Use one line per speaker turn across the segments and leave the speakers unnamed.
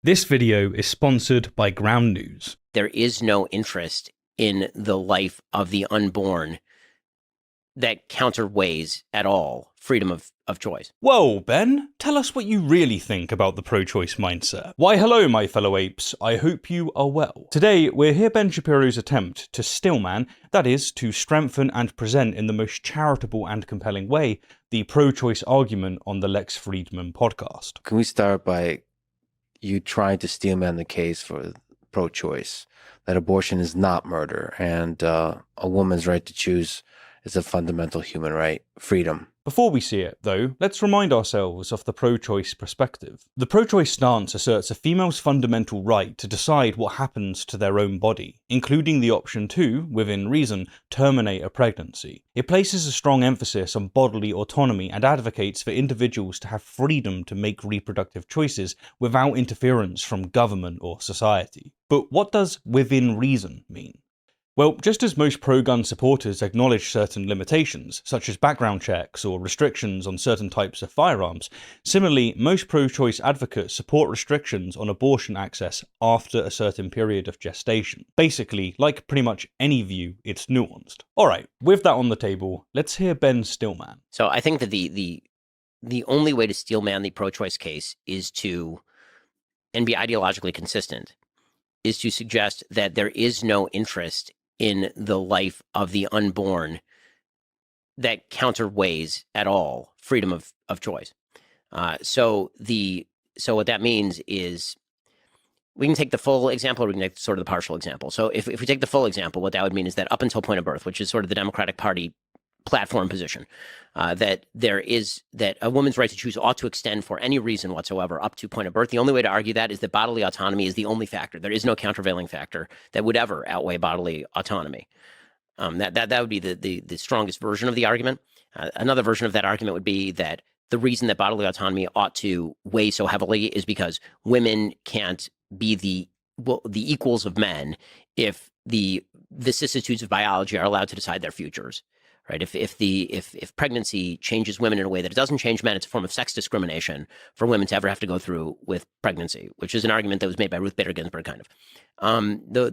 This video is sponsored by Ground News.
There is no interest in the life of the unborn that counterweighs at all freedom of choice.
Whoa, Ben, tell us what you really think about the pro-choice mindset. Why hello, my fellow apes, I hope you are well. Today, we're here Ben Shapiro's attempt to stillman, that is, to strengthen and present in the most charitable and compelling way, the pro-choice argument on the Lex Fridman podcast.
Can we start by you trying to steelman the case for pro-choice, that abortion is not murder, and a woman's right to choose is a fundamental human right, freedom?
Before we see it, though, let's remind ourselves of the pro-choice perspective. The pro-choice stance asserts a female's fundamental right to decide what happens to their own body, including the option to, within reason, terminate a pregnancy. It places a strong emphasis on bodily autonomy and advocates for individuals to have freedom to make reproductive choices without interference from government or society. But what does within reason mean? Well, just as most pro-gun supporters acknowledge certain limitations, such as background checks or restrictions on certain types of firearms, similarly, most pro-choice advocates support restrictions on abortion access after a certain period of gestation. Basically, like pretty much any view, it's nuanced. Alright, with that on the table, let's hear Ben Stillman.
So I think that the only way to steelman the pro-choice case is to, and be ideologically consistent, is to suggest that there is no interest in the life of the unborn that counterweighs at all freedom of choice. So what that means is we can take the full example, or we can take sort of the partial example. So if we take the full example, what that would mean is that up until point of birth, which is sort of the Democratic Party platform position, that a woman's right to choose ought to extend for any reason whatsoever up to point of birth. The only way to argue that is that bodily autonomy is the only factor. There is no countervailing factor that would ever outweigh bodily autonomy. That would be the strongest version of the argument. Another version of that argument would be that the reason that bodily autonomy ought to weigh so heavily is because women can't be the equals of men if the vicissitudes of biology are allowed to decide their futures. Right. If pregnancy changes women in a way that it doesn't change men, it's a form of sex discrimination for women to ever have to go through with pregnancy, which is an argument that was made by Ruth Bader Ginsburg, kind of.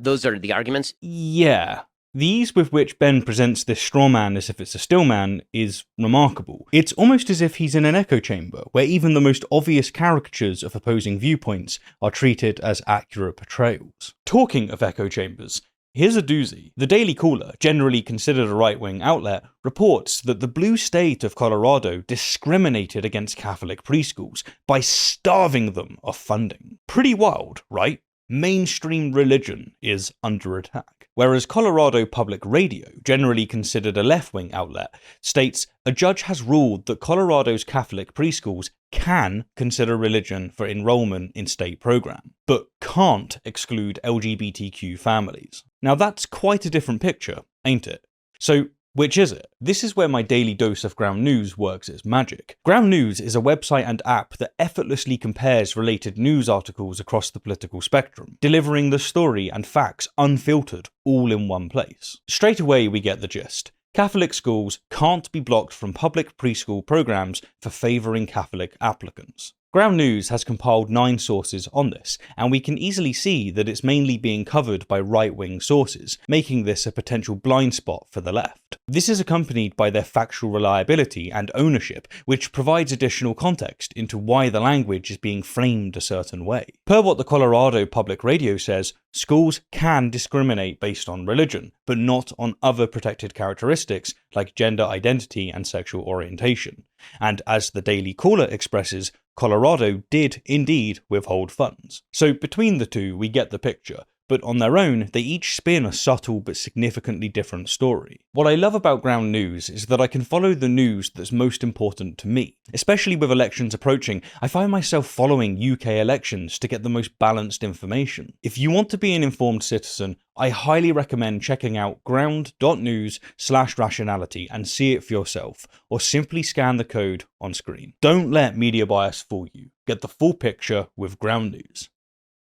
Those are the arguments.
Yeah. The ease with which Ben presents this straw man as if it's a stillman is remarkable. It's almost as if he's in an echo chamber, where even the most obvious caricatures of opposing viewpoints are treated as accurate portrayals. Talking of echo chambers, here's a doozy. The Daily Caller, generally considered a right-wing outlet, reports that the blue state of Colorado discriminated against Catholic preschools by starving them of funding. Pretty wild, right? Mainstream religion is under attack. Whereas Colorado Public Radio, generally considered a left-wing outlet, states a judge has ruled that Colorado's Catholic preschools can consider religion for enrollment in state program, but can't exclude LGBTQ families. Now that's quite a different picture, ain't it? So, which is it? This is where my daily dose of Ground News works its magic. Ground News is a website and app that effortlessly compares related news articles across the political spectrum, delivering the story and facts unfiltered, all in one place. Straight away we get the gist. Catholic schools can't be blocked from public preschool programs for favouring Catholic applicants. Ground News has compiled 9 sources on this, and we can easily see that it's mainly being covered by right-wing sources, making this a potential blind spot for the left. This is accompanied by their factual reliability and ownership, which provides additional context into why the language is being framed a certain way. Per what the Colorado Public Radio says, schools can discriminate based on religion, but not on other protected characteristics like gender identity and sexual orientation. And as the Daily Caller expresses, Colorado did indeed withhold funds. So between the two, we get the picture. But on their own, they each spin a subtle but significantly different story. What I love about Ground News is that I can follow the news that's most important to me. Especially with elections approaching, I find myself following UK elections to get the most balanced information. If you want to be an informed citizen, I highly recommend checking out ground.news/rationality and see it for yourself, or simply scan the code on screen. Don't let media bias fool you. Get the full picture with Ground News.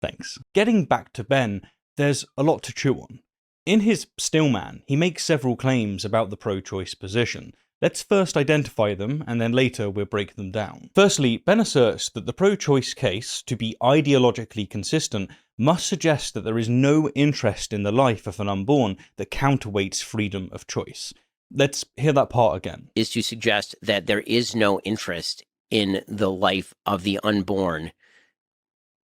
Thanks. Getting back to Ben, there's a lot to chew on. In his Stillman, he makes several claims about the pro-choice position, Let's first identify them, and then later we'll break them down. Firstly, Ben asserts that the pro-choice case, to be ideologically consistent, must suggest that there is no interest in the life of an unborn that counterweights freedom of choice. Let's hear that part again.
Is to suggest that there is no interest in the life of the unborn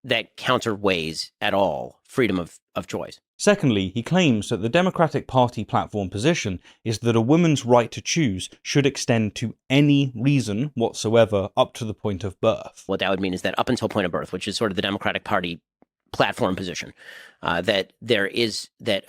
that counterweighs at all freedom of choice.
Secondly, he claims that the Democratic Party platform position is that a woman's right to choose should extend to any reason whatsoever up to the point of birth.
What that would mean is that up until point of birth, which is sort of the Democratic Party platform position, that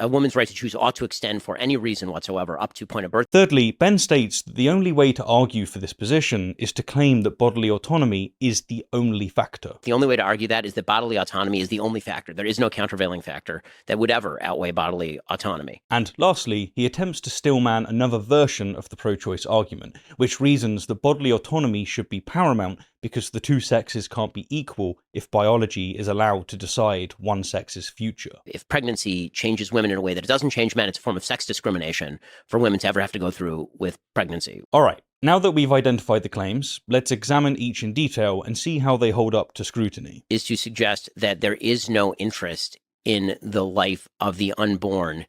a woman's right to choose ought to extend for any reason whatsoever up to point of birth.
Thirdly, Ben states that the only way to argue for this position is to claim that bodily autonomy is the only factor.
The only way to argue that is that bodily autonomy is the only factor. There is no countervailing factor that would ever outweigh bodily autonomy.
And lastly, he attempts to stillman another version of the pro-choice argument, which reasons that bodily autonomy should be paramount because the two sexes can't be equal if biology is allowed to decide one sex's future.
If pregnancy changes women in a way that it doesn't change men, it's a form of sex discrimination for women to ever have to go through with pregnancy.
Alright, now that we've identified the claims, let's examine each in detail and see how they hold up to scrutiny.
Is to suggest that there is no interest in the life of the unborn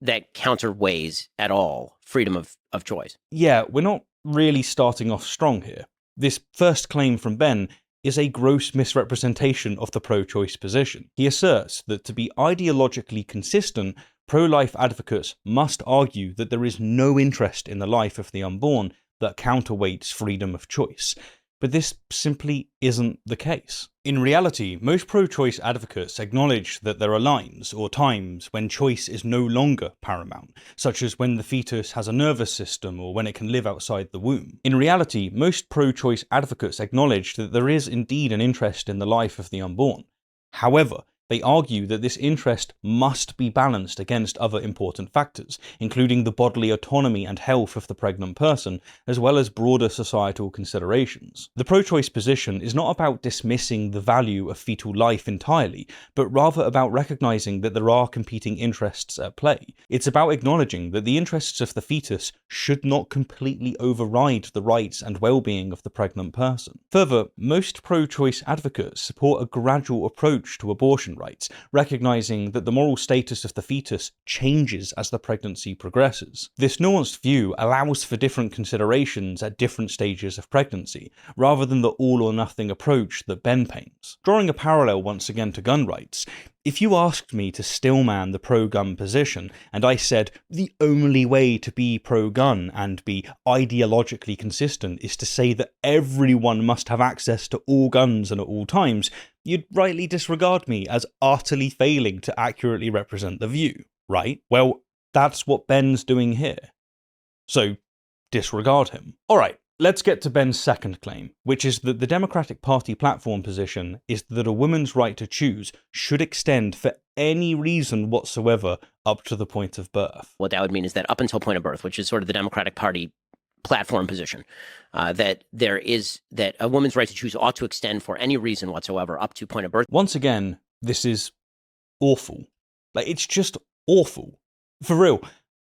that counterweighs at all freedom of choice.
Yeah, we're not really starting off strong here. This first claim from Ben is a gross misrepresentation of the pro-choice position. He asserts that to be ideologically consistent, pro-life advocates must argue that there is no interest in the life of the unborn that counterweights freedom of choice. But this simply isn't the case. In reality, most pro-choice advocates acknowledge that there are lines or times when choice is no longer paramount, such as when the fetus has a nervous system or when it can live outside the womb. In reality, most pro-choice advocates acknowledge that there is indeed an interest in the life of the unborn. However, they argue that this interest must be balanced against other important factors, including the bodily autonomy and health of the pregnant person, as well as broader societal considerations. The pro-choice position is not about dismissing the value of fetal life entirely, but rather about recognizing that there are competing interests at play. It's about acknowledging that the interests of the fetus should not completely override the rights and well-being of the pregnant person. Further, most pro-choice advocates support a gradual approach to abortion rights, recognizing that the moral status of the fetus changes as the pregnancy progresses. This nuanced view allows for different considerations at different stages of pregnancy, rather than the all-or-nothing approach that Ben paints. Drawing a parallel once again to gun rights, if you asked me to stillman the pro-gun position, and I said the only way to be pro-gun and be ideologically consistent is to say that everyone must have access to all guns and at all times, you'd rightly disregard me as utterly failing to accurately represent the view, right? Well, that's what Ben's doing here. So, disregard him. Alright, let's get to Ben's second claim, which is that the Democratic Party platform position is that a woman's right to choose should extend for any reason whatsoever up to the point of birth.
What that would mean is that up until point of birth, which is sort of the Democratic Party platform position, that a woman's right to choose ought to extend for any reason whatsoever up to point of birth.
Once again, this is awful. Like, it's just awful. For real.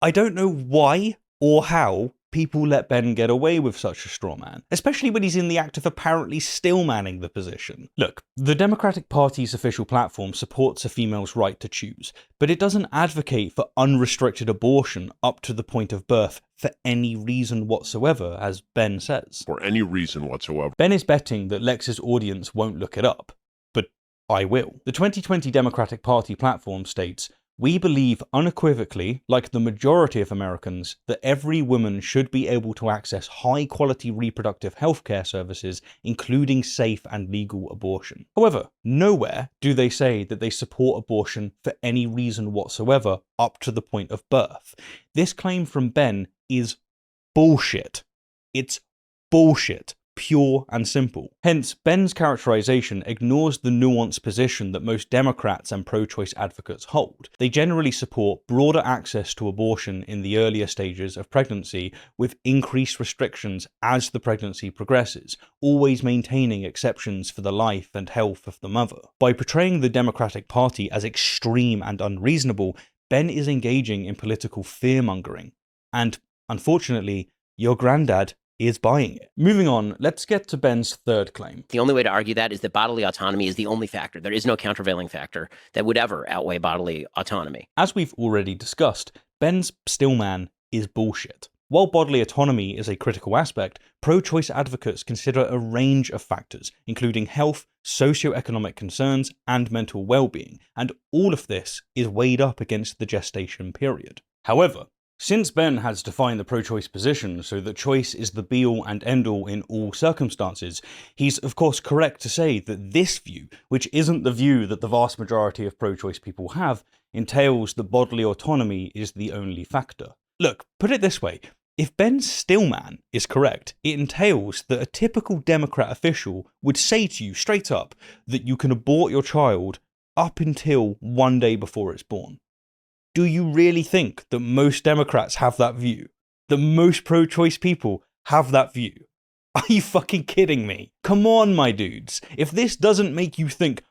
I don't know why or how people let Ben get away with such a straw man, especially when he's in the act of apparently stillmanning the position. Look, the Democratic Party's official platform supports a female's right to choose, but it doesn't advocate for unrestricted abortion up to the point of birth for any reason whatsoever, as Ben says.
For any reason whatsoever.
Ben is betting that Lex's audience won't look it up, but I will. The 2020 Democratic Party platform states, "We believe unequivocally, like the majority of Americans, that every woman should be able to access high-quality reproductive healthcare services, including safe and legal abortion." However, nowhere do they say that they support abortion for any reason whatsoever up to the point of birth. This claim from Ben is bullshit. It's bullshit. Pure and simple. Hence, Ben's characterization ignores the nuanced position that most Democrats and pro-choice advocates hold. They generally support broader access to abortion in the earlier stages of pregnancy, with increased restrictions as the pregnancy progresses, always maintaining exceptions for the life and health of the mother. By portraying the Democratic Party as extreme and unreasonable, Ben is engaging in political fear-mongering. And Unfortunately, your granddad is buying it. Moving on, let's get to Ben's third claim.
The only way to argue that is that bodily autonomy is the only factor. There is no countervailing factor that would ever outweigh bodily autonomy.
As we've already discussed, Ben's stillman is bullshit. While bodily autonomy is a critical aspect, pro-choice advocates consider a range of factors, including health, socioeconomic concerns, and mental well-being, and all of this is weighed up against the gestation period. However, since Ben has defined the pro-choice position so that choice is the be-all and end-all in all circumstances, he's of course correct to say that this view, which isn't the view that the vast majority of pro-choice people have, entails that bodily autonomy is the only factor. Look, put it this way, if Ben's stillman is correct, it entails that a typical Democrat official would say to you straight up that you can abort your child up until one day before it's born. Do you really think that most Democrats have that view? That most pro-choice people have that view? Are you fucking kidding me? Come on, my dudes. If this doesn't make you think,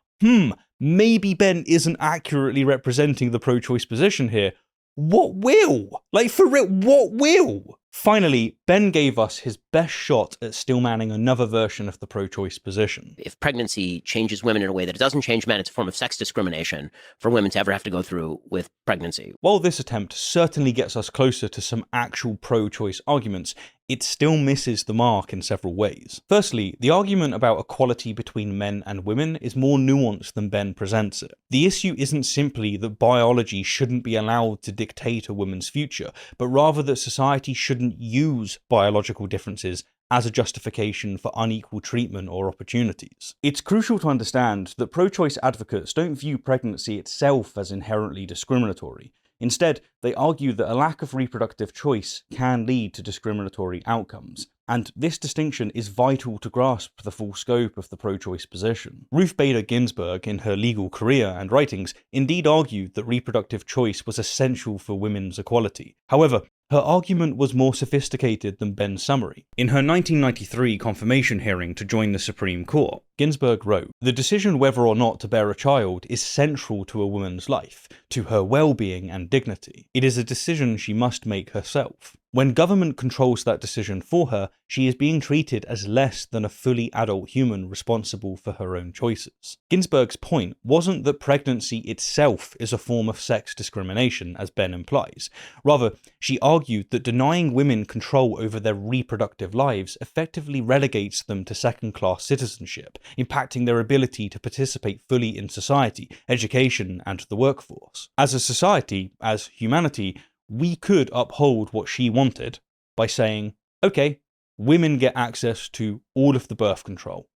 maybe Ben isn't accurately representing the pro-choice position here, what will? Like, for real, what will? Finally, Ben gave us his best shot at stillmanning another version of the pro-choice position.
If pregnancy changes women in a way that it doesn't change men, it's a form of sex discrimination for women to ever have to go through with pregnancy.
While this attempt certainly gets us closer to some actual pro-choice arguments, it still misses the mark in several ways. Firstly, the argument about equality between men and women is more nuanced than Ben presents it. The issue isn't simply that biology shouldn't be allowed to dictate a woman's future, but rather that society shouldn't use biological differences as a justification for unequal treatment or opportunities. It's crucial to understand that pro-choice advocates don't view pregnancy itself as inherently discriminatory. Instead, they argue that a lack of reproductive choice can lead to discriminatory outcomes, and this distinction is vital to grasp the full scope of the pro-choice position. Ruth Bader Ginsburg, in her legal career and writings, indeed argued that reproductive choice was essential for women's equality. However, her argument was more sophisticated than Ben's summary. In her 1993 confirmation hearing to join the Supreme Court, Ginsburg wrote, "The decision whether or not to bear a child is central to a woman's life, to her well-being and dignity. It is a decision she must make herself. When government controls that decision for her, she is being treated as less than a fully adult human responsible for her own choices." Ginsburg's point wasn't that pregnancy itself is a form of sex discrimination, as Ben implies. Rather, she argued that denying women control over their reproductive lives effectively relegates them to second-class citizenship, impacting their ability to participate fully in society, education, and the workforce. As a society, as humanity, we could uphold what she wanted by saying, okay, women get access to all of the birth control.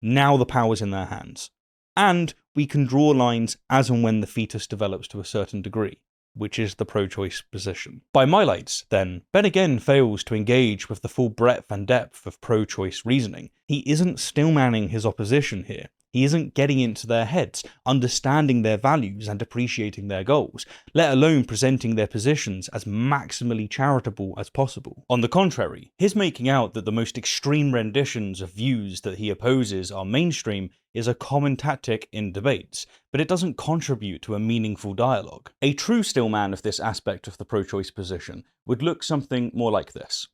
Now the power's in their hands. And we can draw lines as and when the fetus develops to a certain degree, which is the pro-choice position. By my lights, then, Ben again fails to engage with the full breadth and depth of pro-choice reasoning. He isn't stillmanning his opposition here. He isn't getting into their heads, understanding their values and appreciating their goals, let alone presenting their positions as maximally charitable as possible. On the contrary, his making out that the most extreme renditions of views that he opposes are mainstream is a common tactic in debates, but it doesn't contribute to a meaningful dialogue. A true stillman of this aspect of the pro-choice position would look something more like this.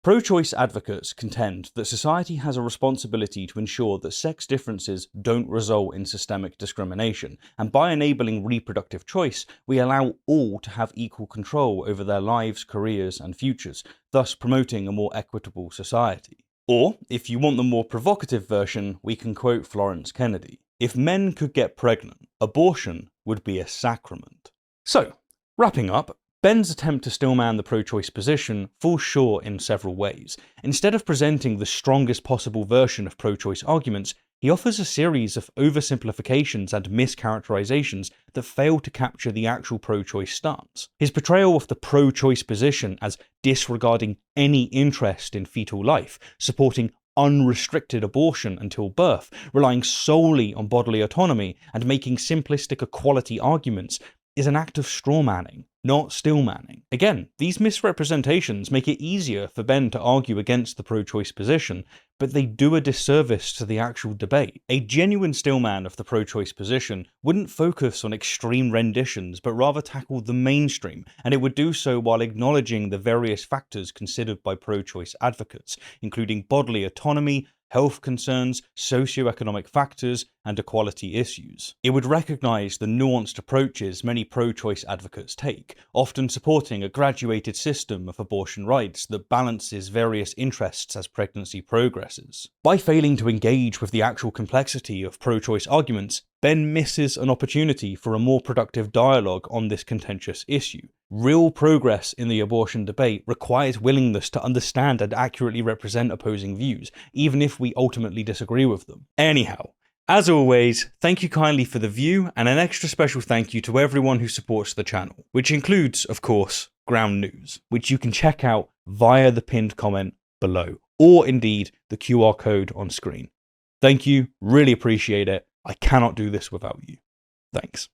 Pro-choice advocates contend that society has a responsibility to ensure that sex differences don't result in systemic discrimination, and by enabling reproductive choice, we allow all to have equal control over their lives, careers, and futures, thus promoting a more equitable society. Or, if you want the more provocative version, we can quote Florence Kennedy. If men could get pregnant, abortion would be a sacrament. So, wrapping up, Ben's attempt to stillman the pro-choice position falls short in several ways. Instead of presenting the strongest possible version of pro-choice arguments, he offers a series of oversimplifications and mischaracterizations that fail to capture the actual pro-choice stance. His portrayal of the pro-choice position as disregarding any interest in fetal life, supporting unrestricted abortion until birth, relying solely on bodily autonomy, and making simplistic equality arguments is an act of strawmanning. not stillmanning. Again, these misrepresentations make it easier for Ben to argue against the pro-choice position, but they do a disservice to the actual debate. A genuine stillman of the pro-choice position wouldn't focus on extreme renditions, but rather tackle the mainstream, and it would do so while acknowledging the various factors considered by pro-choice advocates, including bodily autonomy, health concerns, socioeconomic factors, and equality issues. It would recognise the nuanced approaches many pro-choice advocates take, often supporting a graduated system of abortion rights that balances various interests as pregnancy progresses. By failing to engage with the actual complexity of pro-choice arguments, Ben misses an opportunity for a more productive dialogue on this contentious issue. Real progress in the abortion debate requires willingness to understand and accurately represent opposing views, even if we ultimately disagree with them. Anyhow, as always, thank you kindly for the view, and an extra special thank you to everyone who supports the channel, which includes, of course, Ground News, which you can check out via the pinned comment below, or indeed the QR code on screen. Thank you, really appreciate it. I cannot do this without you. Thanks.